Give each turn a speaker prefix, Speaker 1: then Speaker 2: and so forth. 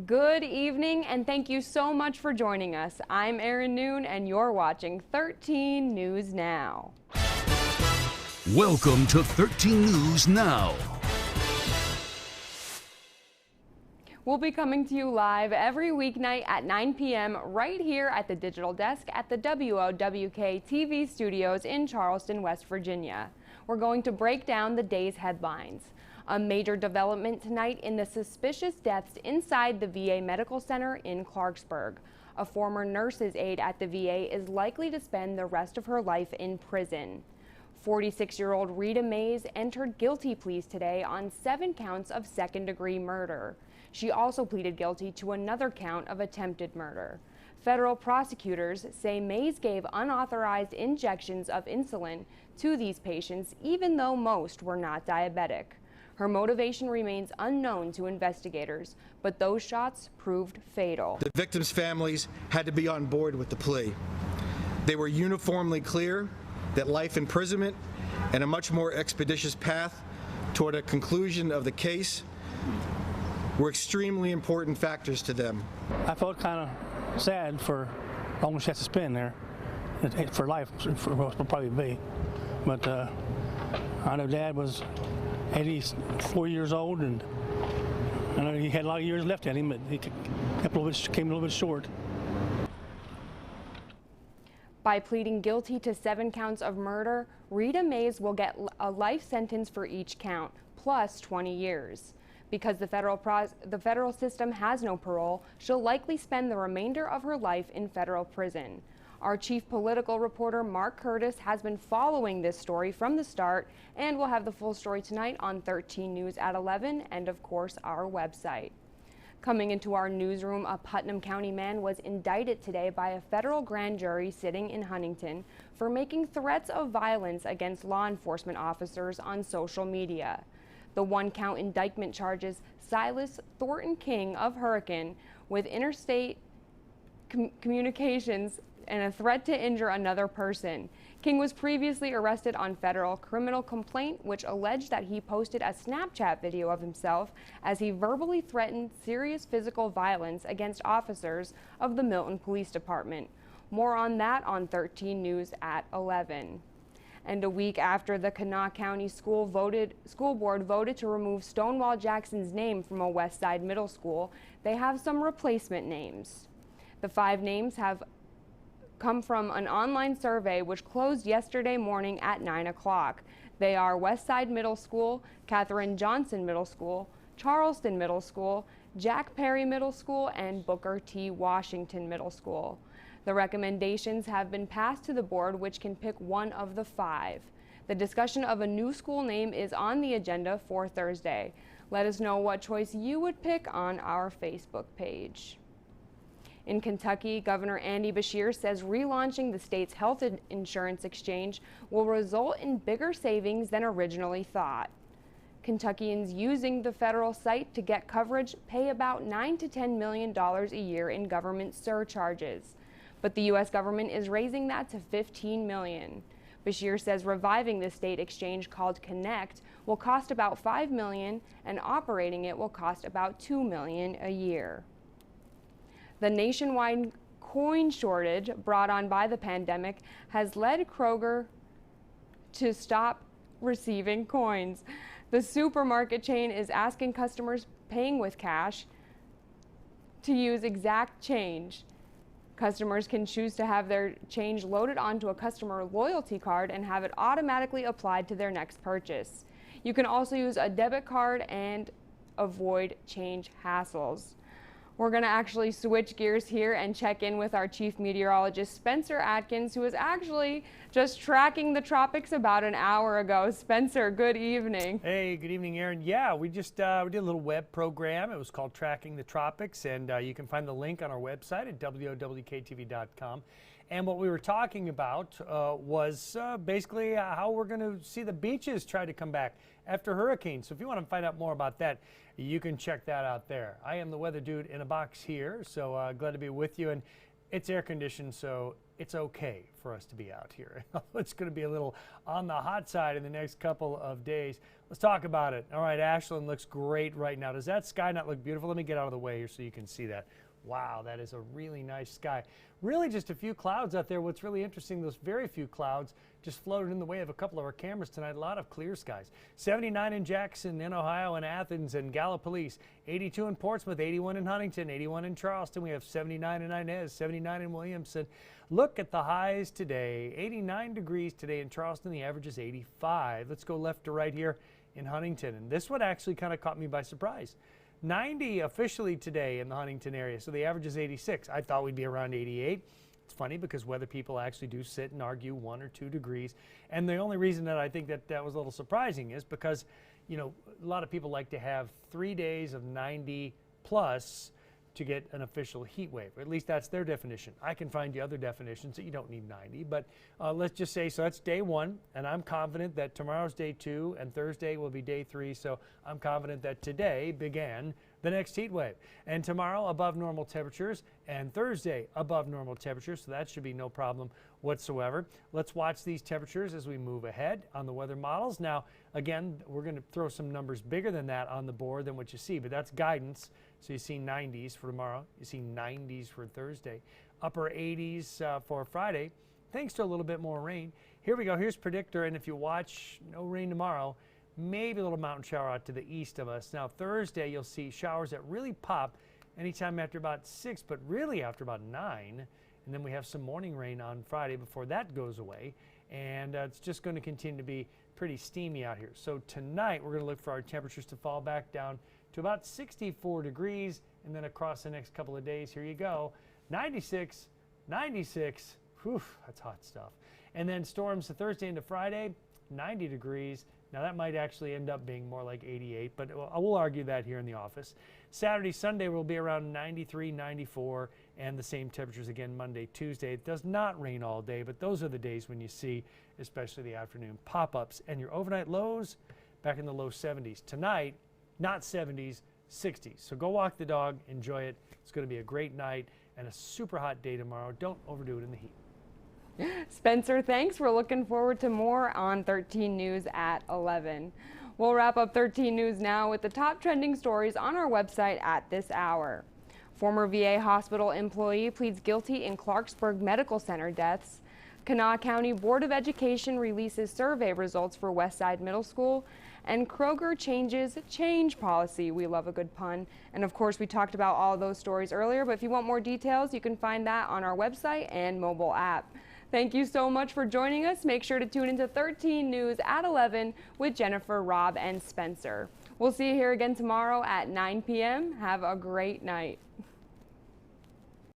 Speaker 1: Good evening, and thank you so much for joining us. I'm Erin and you're watching 13 News Now.
Speaker 2: Welcome to 13 News Now.
Speaker 1: We'll be coming to you live every weeknight at 9 p.m. right here at the digital desk at the WOWK TV studios in Charleston, West Virginia. We're going to break down the day's headlines. A major development tonight in the suspicious deaths inside the VA Medical Center in Clarksburg. A former nurse's aide at the VA is likely to spend the rest of her life in prison. 46-year-old Rita Mays entered guilty pleas today on 7 counts of second-degree murder. She also pleaded guilty to another count of attempted murder. Federal prosecutors say Mays gave unauthorized injections of insulin to these patients, even though most were not diabetic. Her motivation remains unknown to investigators, but those shots proved fatal.
Speaker 3: The victims' families had to be on board with the plea. They were uniformly clear that life imprisonment and a much more expeditious path toward a conclusion of the case were extremely important factors to them.
Speaker 4: I felt kind of sad for how long she has to spend there, for life, for probably be. But I know Dad was 84 years old, and I know he had a lot of years left in him, but he came a little bit short.
Speaker 1: By pleading guilty to 7 counts of murder, Rita Mays will get a life sentence for each count, plus 20 years. Because the federal system has no parole, she'll likely spend the remainder of her life in federal prison. Our chief political reporter, Mark Curtis, has been following this story from the start, and we'll have the full story tonight on 13 News at 11 and, of course, our website. Coming into our newsroom, a Putnam County man was indicted today by a federal grand jury sitting in Huntington for making threats of violence against law enforcement officers on social media. The 1-count indictment charges Silas Thornton King of Hurricane with interstate communications and a threat to injure another person. King was previously arrested on federal criminal complaint, which alleged that he posted a Snapchat video of himself as he verbally threatened serious physical violence against officers of the Milton Police Department. More on that on 13 News at 11. And a week after the Kanawha County School Board voted to remove Stonewall Jackson's name from a West Side middle school, they have some replacement names. The 5 names have come from an online survey which closed yesterday morning at 9 o'clock. They are Westside Middle School, Katherine Johnson Middle School, Charleston Middle School, Jack Perry Middle School, and Booker T. Washington Middle School. The recommendations have been passed to the board, which can pick one of the 5. The discussion of a new school name is on the agenda for Thursday. Let us know what choice you would pick on our Facebook page. In Kentucky, Governor Andy Beshear says relaunching the state's health insurance exchange will result in bigger savings than originally thought. Kentuckians using the federal site to get coverage pay about $9 to $10 million a year in government surcharges. But the U.S. government is raising that to $15 million. Beshear says reviving the state exchange called Connect will cost about $5 million, and operating it will cost about $2 million a year. The nationwide coin shortage brought on by the pandemic has led Kroger to stop receiving coins. The supermarket chain is asking customers paying with cash to use exact change. Customers can choose to have their change loaded onto a customer loyalty card and have it automatically applied to their next purchase. You can also use a debit card and avoid change hassles. We're going to actually switch gears here and check in with our chief meteorologist, Spencer Atkins, who was actually just tracking the tropics about an hour ago. Spencer, good evening.
Speaker 5: Hey, good evening, Erin. Yeah, we just we did a little web program. It was called Tracking the Tropics, and you can find the link on our website at WOWKTV.com. And what we were talking about was basically how we're going to see the beaches try to come back after hurricanes. So if you want to find out more about that, you can check that out there. I am the weather dude in a box here, so glad to be with you. And it's air conditioned, so it's okay for us to be out here. It's going to be a little on the hot side in the next couple of days. Let's talk about it. All right, Ashland looks great right now. Does that sky not look beautiful? Let me get out of the way here so you can see that. Wow, that is a really nice sky. Really just a few clouds out there. What's really interesting, those very few clouds just floated in the way of a couple of our cameras tonight. A lot of clear skies. 79 in Jackson, in Ohio, and Athens, and Gallipolis. 82 in Portsmouth, 81 in Huntington, 81 in Charleston. We have 79 in Inez, 79 in Williamson. Look at the highs today. 89 degrees today in Charleston. The average is 85. Let's go left to right here in Huntington. And this one actually kind of caught me by surprise. 90 officially today in the Huntington area, so the average is 86. I thought we'd be around 88. It's funny because weather people actually do sit and argue 1 or 2 degrees. And the only reason that I think that that was a little surprising is because, you know, a lot of people like to have 3 days of 90 plus to get an official heat wave. Or at least that's their definition. I can find you other definitions that you don't need 90, but let's just say, so that's day 1, and I'm confident that tomorrow's day 2 and Thursday will be day 3, so I'm confident that today began the next heat wave. And tomorrow above normal temperatures, and Thursday above normal temperatures, so that should be no problem whatsoever. Let's watch these temperatures as we move ahead on the weather models. Now, again, we're going to throw some numbers bigger than that on the board than what you see, but that's guidance. So you see 90s for tomorrow, you see 90s for Thursday, upper 80s for Friday, thanks to a little bit more rain. Here we go, here's predictor, and if you watch, no rain tomorrow, maybe a little mountain shower out to the east of us. Now Thursday you'll see showers that really pop anytime after about 6, but really after about 9. And then we have some morning rain on Friday before that goes away. And it's just going to continue to be pretty steamy out here. So tonight we're going to look for our temperatures to fall back down to about 64 degrees. And then across the next couple of days, here you go, 96, 96. Whew, that's hot stuff. And then storms to Thursday into Friday, 90 degrees. Now that might actually end up being more like 88, but I will argue that here in the office. Saturday, Sunday will be around 93, 94, and the same temperatures again Monday, Tuesday. It does not rain all day, but those are the days when you see, especially the afternoon, pop-ups. And your overnight lows back in the low 70s. Tonight, not 70s, 60s. So go walk the dog, enjoy it. It's going to be a great night and a super hot day tomorrow. Don't overdo it in the heat.
Speaker 1: Spencer, thanks. We're looking forward to more on 13 News at 11. We'll wrap up 13 News now with the top trending stories on our website at this hour. Former VA hospital employee pleads guilty in Clarksburg Medical Center deaths. Kanawha County Board of Education releases survey results for Westside Middle School. And Kroger changes change policy. We love a good pun. And of course, we talked about all those stories earlier, but if you want more details, you can find that on our website and mobile app. Thank you so much for joining us. Make sure to tune into 13 News at 11 with Jennifer, Rob, and Spencer. We'll see you here again tomorrow at 9 p.m. Have a great night.